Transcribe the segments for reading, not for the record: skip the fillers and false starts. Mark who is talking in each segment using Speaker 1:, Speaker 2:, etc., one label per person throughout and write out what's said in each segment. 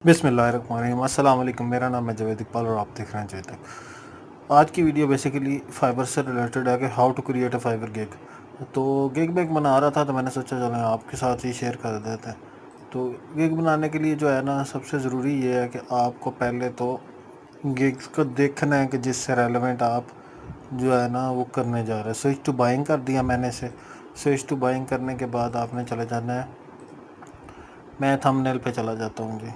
Speaker 1: बिस्मिल्लाहिर्रहमानिर्रहीम। अस्सलाम वालेकुम। मेरा नाम है जावेद इकबाल और आप देख रहे हैं जावेद तक। आज की वीडियो बेसिकली फाइबर से रिलेटेड है कि how to create a fiber gig. तो गिग बैग बना रहा था तो मैंने सोचा चलें आपके साथ ही शेयर कर देते हैं। तो गिग बनाने के लिए जो है ना, सबसे ज़रूरी ये है कि आपको पहले तो गिग्स को देखना है कि जिससे रेलेवेंट आप जो है ना वो करने जा रहे हैं। स्विच टू बाइंग कर दिया मैंने से। स्विच टू बाइंग करने के बाद आपने चले जाना है, मैं थंबनेल पे चला जाता हूँ जी।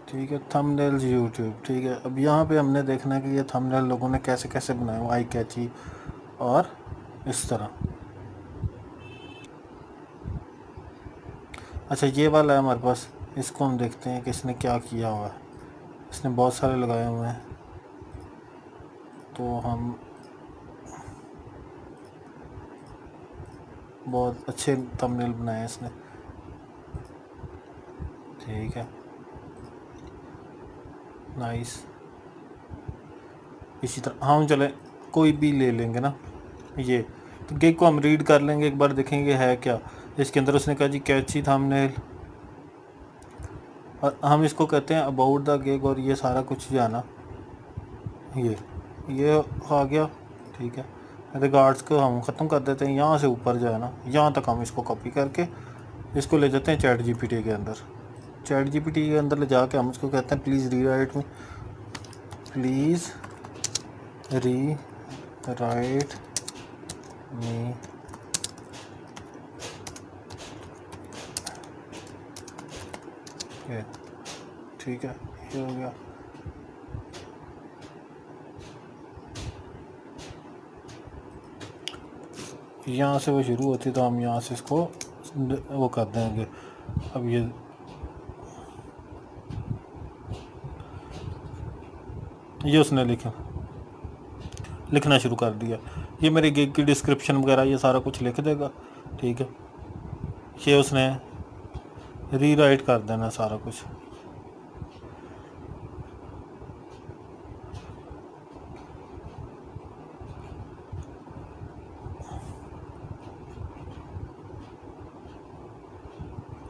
Speaker 1: ठीक है, थंबनेल्स यूट्यूब। ठीक है, अब यहाँ पे हमने देखना है कि ये थंबनेल लोगों ने कैसे कैसे बनाए हो, आई कैची और इस तरह। अच्छा, ये वाला है हमारे पास, इसको हम देखते हैं कि इसने क्या किया हुआ है। इसने बहुत सारे लगाए हुए हैं, तो हम बहुत अच्छे थंबनेल बनाए हैं इसने। ठीक है, नाइस। इसी तरह हम चले कोई भी ले लेंगे ना, ये तो गिग को हम रीड कर लेंगे, एक बार देखेंगे है क्या इसके अंदर। उसने कहा जी कैची थंबनेल, और हम इसको कहते हैं अबाउट द गिग, और ये सारा कुछ जो है ना ये आ गया। ठीक है, रिगार्ड्स को हम ख़त्म कर देते हैं। यहाँ से ऊपर जो है ना, यहाँ तक हम इसको कॉपी करके इसको ले जाते हैं चैट जीपीटी के अंदर। चैट जीपीटी के अंदर ले जाके हम इसको कहते हैं प्लीज़ री राइट मी, प्लीज़ री राइट मी ये। ठीक है, ये हो गया। यहाँ से वो शुरू होती तो हम यहाँ से इसको वो कर देंगे। अब ये उसने लिखना शुरू कर दिया। ये मेरे गिग की डिस्क्रिप्शन वगैरह ये सारा कुछ लिख देगा। ठीक है, ये उसने रीराइट कर देना सारा कुछ।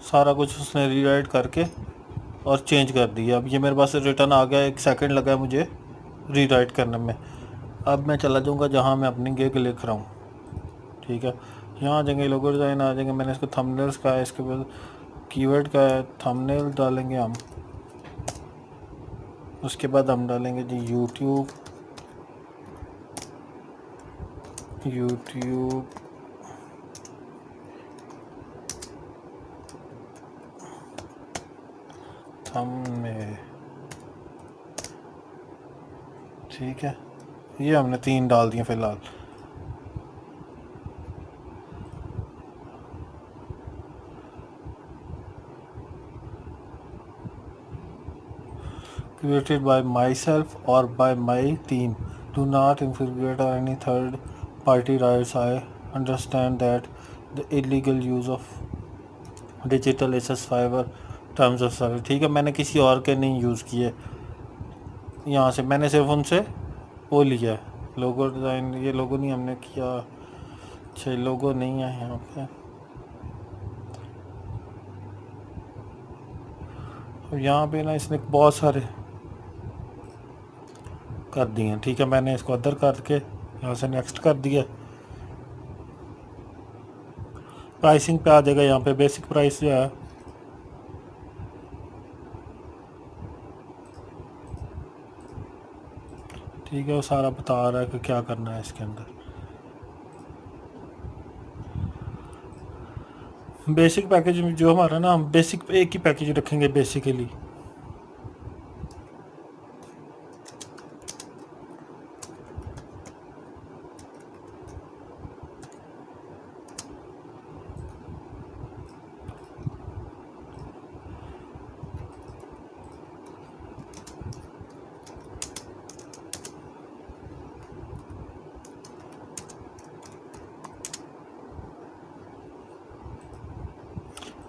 Speaker 1: सारा कुछ उसने रीराइट करके और चेंज कर दिया। अब ये मेरे पास रिटर्न आ गया, 1 सेकंड लगा है मुझे रीराइट करने में। अब मैं चला जाऊँगा जहाँ मैं अपनी गिग लिख रहा हूँ। ठीक है, यहाँ आ जाएंगे, लोगो डिज़ाइन आ जाएंगे। मैंने इसको थंबनेल्स का है, इसके बाद कीवर्ड का है, थंबनेल डालेंगे हम। उसके बाद हम डालेंगे जी यूट्यूब थंबनेल। ठीक है, ये हमने 3 डाल दिए फ़िलहाल। Created by myself or by my team. Do not infringe on any third party rights. I understand that the illegal use of digital access fiber terms of service। ठीक है, मैंने किसी और के नहीं यूज़ किए, यहाँ से मैंने सिर्फ उनसे वो लिया है। लोगो डिज़ाइन, ये लोगो नहीं हमने किया। अच्छा, लोगो नहीं है यहाँ पे। और यहाँ पे ना इसने बहुत सारे कर दिए हैं। ठीक है, मैंने इसको अदर करके यहाँ से नेक्स्ट कर दिया। प्राइसिंग पे आ जाएगा, यहाँ पे बेसिक प्राइस जो है ठीक है, वो सारा बता रहा है कि क्या करना है इसके अंदर। बेसिक पैकेज में जो हमारा ना, हम बेसिक एक ही पैकेज रखेंगे बेसिकली।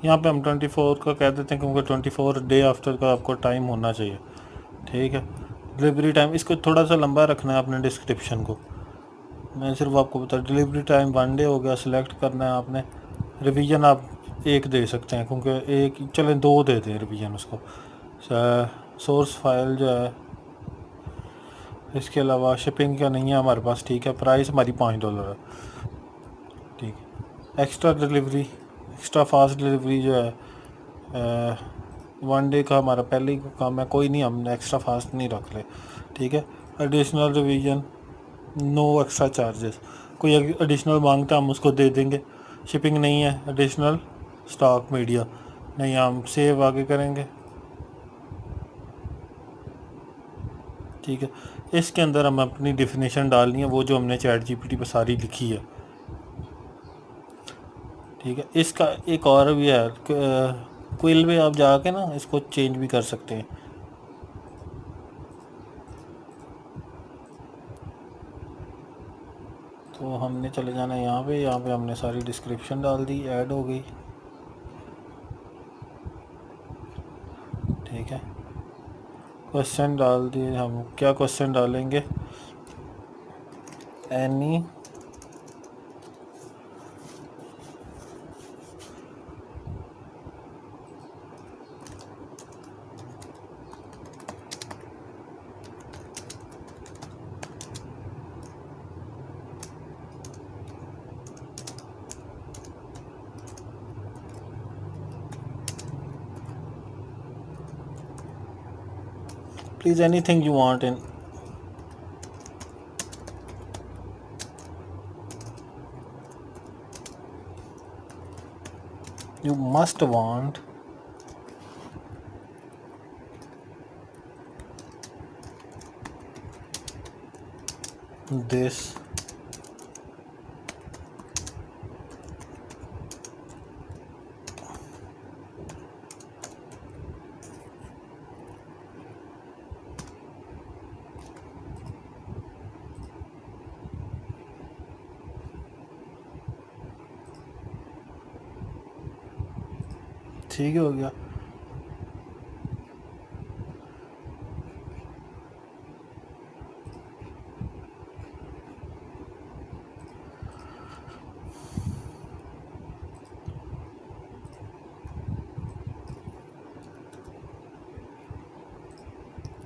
Speaker 1: यहाँ पे हम 24 का कह देते हैं, क्योंकि 24 डे आफ्टर का आपको टाइम होना चाहिए। ठीक है, डिलीवरी टाइम इसको थोड़ा सा लंबा रखना है अपने डिस्क्रिप्शन को। मैं सिर्फ आपको बता, डिलीवरी टाइम 1 डे हो गया। सिलेक्ट करना है आपने। रिवीजन आप एक दे सकते हैं, क्योंकि एक चलें 2 दे दें रिवीजन उसको। सोर्स फाइल जो है, इसके अलावा शिपिंग का नहीं है हमारे पास, ठीक है। प्राइस हमारी $5 है, ठीक है। Extra delivery, extra fast delivery जो है 1 डे का हमारा पहले ही काम है, कोई नहीं, हम एक्स्ट्रा फास्ट नहीं रख ले, ठीक है। Additional revision, no extra charges. कोई एडिशनल मांगता है हम उसको दे देंगे। शिपिंग नहीं है। एडिशनल स्टॉक मीडिया नहीं, हम सेव आगे करेंगे, ठीक है। इसके अंदर हम अपनी डिफिनेशन डालनी है, वो जो हमने चैट जीपीटी पे सारी लिखी है, ठीक है। इसका एक और भी है, क्विल में आप जाके ना इसको चेंज भी कर सकते हैं। तो हमने चले जाना है यहाँ पे हमने सारी डिस्क्रिप्शन डाल दी, ऐड हो गई, ठीक है। क्वेश्चन डाल दिए हम। क्या क्वेश्चन डालेंगे? Any please anything you want in, you must want this ठीक है, हो गया।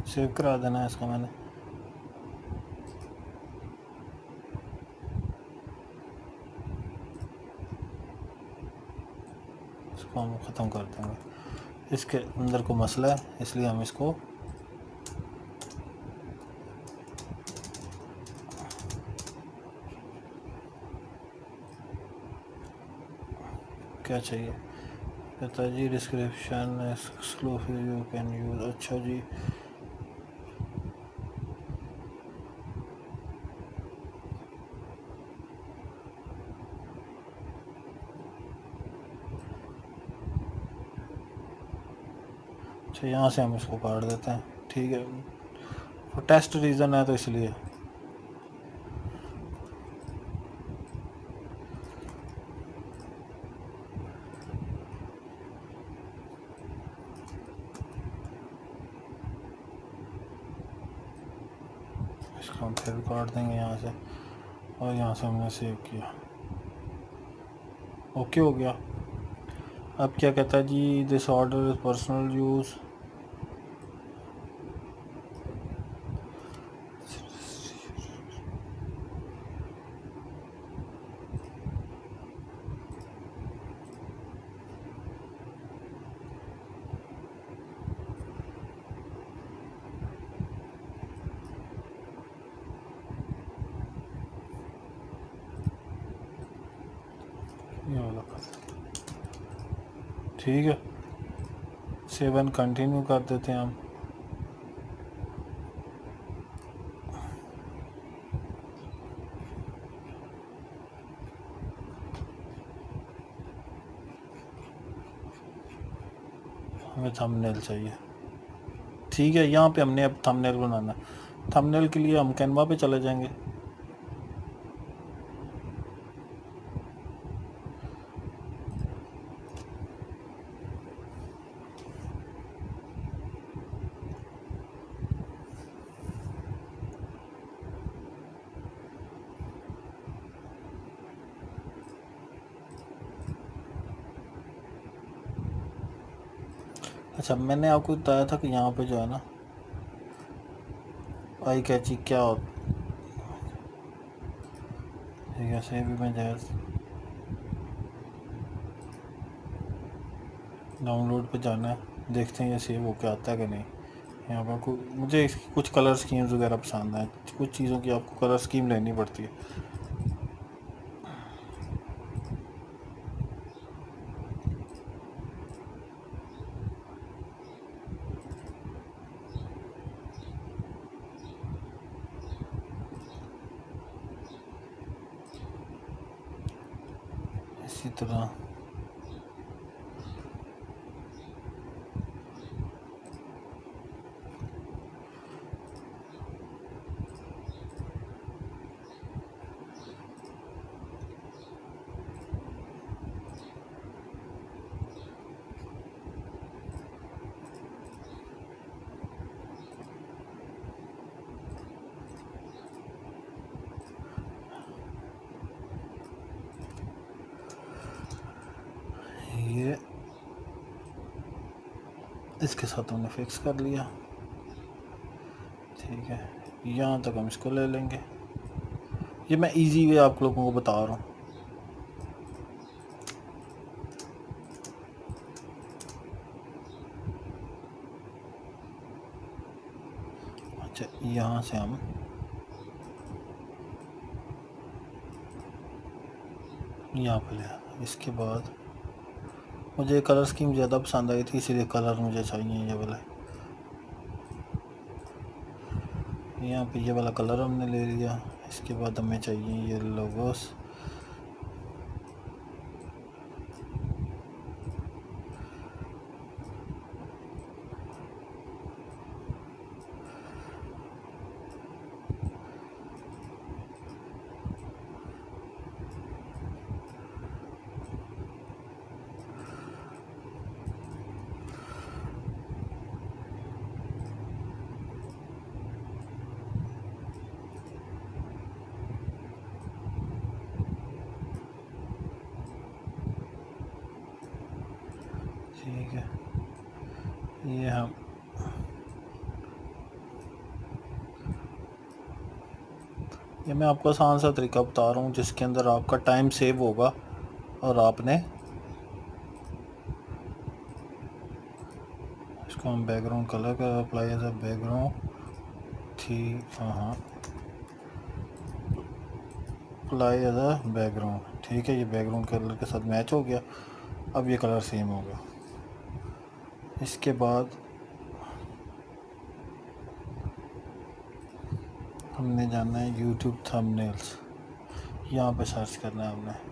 Speaker 1: सेव करा देना है इसका मैंने। इसको हम ख़त्म कर देंगे। इसके अंदर को मसला है, इसलिए हम इसको क्या चाहिए, कहता जी description exclusive you can use. अच्छा जी, अच्छा यहाँ से हम इसको काट देते हैं, ठीक है। वो टेस्ट रीज़न है तो इसलिए इसको हम फिर काट देंगे यहाँ से, और यहाँ से हमने सेव किया, ओके हो गया। अब क्या कहता है जी, this order is personal use, ये वाला, ठीक है। सेव एंड कंटिन्यू कर देते हैं हम। हमें थंबनेल चाहिए, ठीक है। यहाँ पे हमने अब थंबनेल बनाना है। थंबनेल के लिए हम कैनवा पे चले जाएंगे, अच्छा, मैंने आपको बताया था कि यहाँ पे जो है ना आई कैची क्या होता है। ऐसे भी मैं जैस डाउनलोड पे जाना है, देखते हैं ये सेव होके आता है कि नहीं। यहाँ पर मुझे इसकी कुछ कलर स्कीम्स वगैरह पसंद हैं, कुछ चीज़ों की आपको कलर स्कीम लेनी पड़ती है। इसी तरह ये इसके साथ हमने फिक्स कर लिया। ठीक है, यहाँ तक हम इसको ले लेंगे। ये मैं इजी वे आप लोगों को बता रहा हूँ। अच्छा, यहाँ से हम यहाँ पे ले, इसके बाद मुझे कलर स्कीम ज़्यादा पसंद आई थी, इसीलिए कलर मुझे चाहिए ये वाला। यहाँ पे ये वाला कलर हमने ले लिया। इसके बाद हमें चाहिए ये लोगोस। ठीक है, ये हम ये मैं आपको आसान सा तरीका बता रहा हूँ जिसके अंदर आपका टाइम सेव होगा और आपने इसको हम बैकग्राउंड कलर का अप्लाई एज अ बैकग्राउंड थी। हाँ, अप्लाई एज अ बैकग्राउंड। ठीक है, ये बैकग्राउंड कलर के साथ मैच हो गया। अब ये कलर सेम हो गया। इसके बाद हमने जाना है यूट्यूब थंबनेल्स। यहाँ पे सर्च करना है हमने।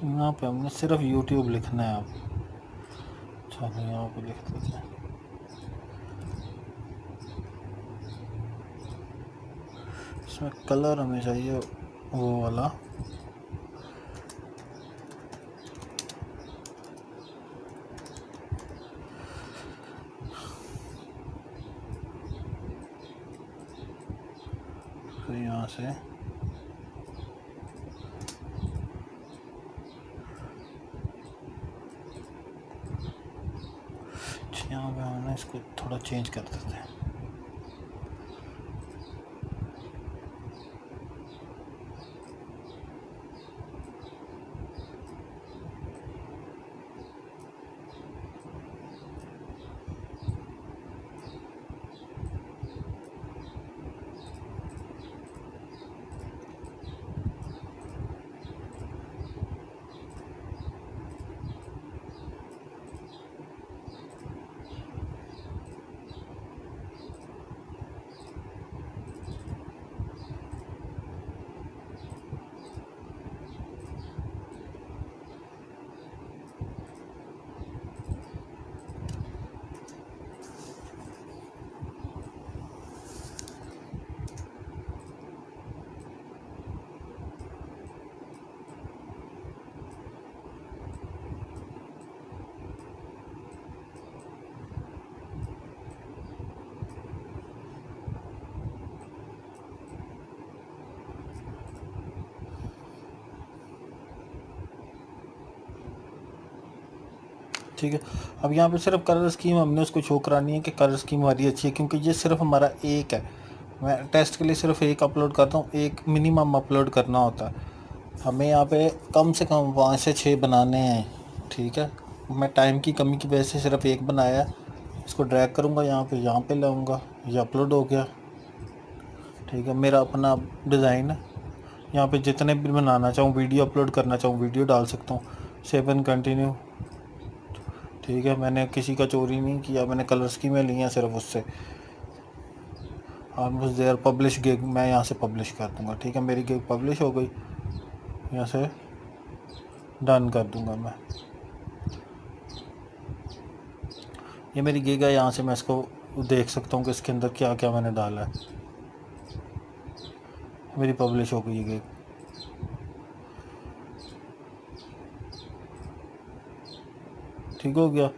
Speaker 1: यहाँ पे हमने सिर्फ YouTube लिखना है। आप चलो यहाँ पे लिख देते हैं। इसमें कलर हमें चाहिए वो वाला। तो यहाँ से यहाँ पे हमने इसको थोड़ा चेंज कर देते हैं। ठीक है। अब यहाँ पे सिर्फ कलर स्कीम हमने उसको शो करानी है कि कलर स्कीम हमारी अच्छी है, क्योंकि ये सिर्फ हमारा एक है। मैं टेस्ट के लिए सिर्फ एक अपलोड करता हूँ, एक मिनिमम अपलोड करना होता है। हमें यहाँ पे कम से कम 5 से 6 बनाने हैं, ठीक है। मैं टाइम की कमी की वजह से सिर्फ एक बनाया है। इसको ड्रैग करूँगा यहाँ पे लाऊँगा, ये अपलोड हो गया, ठीक है। मेरा अपना डिज़ाइन है, यहाँ पे जितने भी बनाना चाहूँ, वीडियो अपलोड करना चाहूँ वीडियो डाल सकता हूँ। सेव एंड कंटिन्यू, ठीक है। मैंने किसी का चोरी नहीं किया, मैंने कलर स्कीमें ली हैं सिर्फ उससे। ऑलमोस्ट देयर पब्लिश गिग, मैं यहाँ से पब्लिश कर दूँगा, ठीक है। मेरी गिग पब्लिश हो गई, यहाँ से डन कर दूँगा मैं। ये मेरी गिग है, यहाँ से मैं इसको देख सकता हूँ कि इसके अंदर क्या क्या मैंने डाला है। मेरी पब्लिश हो गई ये गिग, ठीक हो गया।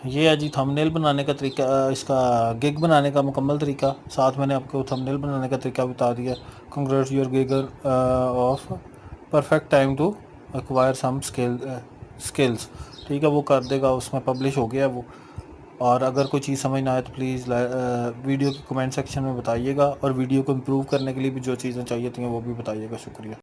Speaker 1: ये है जी थंबनेल बनाने का तरीका, इसका गिग बनाने का मुकम्मल तरीका। साथ मैंने आपको थंबनेल बनाने का तरीका बता दिया। Congrats your gigger of perfect time to acquire some skills, ठीक है। वो कर देगा, उसमें पब्लिश हो गया वो। और अगर कोई चीज़ समझ ना आए तो प्लीज़ वीडियो के कमेंट सेक्शन में बताइएगा, और वीडियो को इम्प्रूव करने के लिए भी जो चीज़ें चाहिए थी वो भी बताइएगा। शुक्रिया।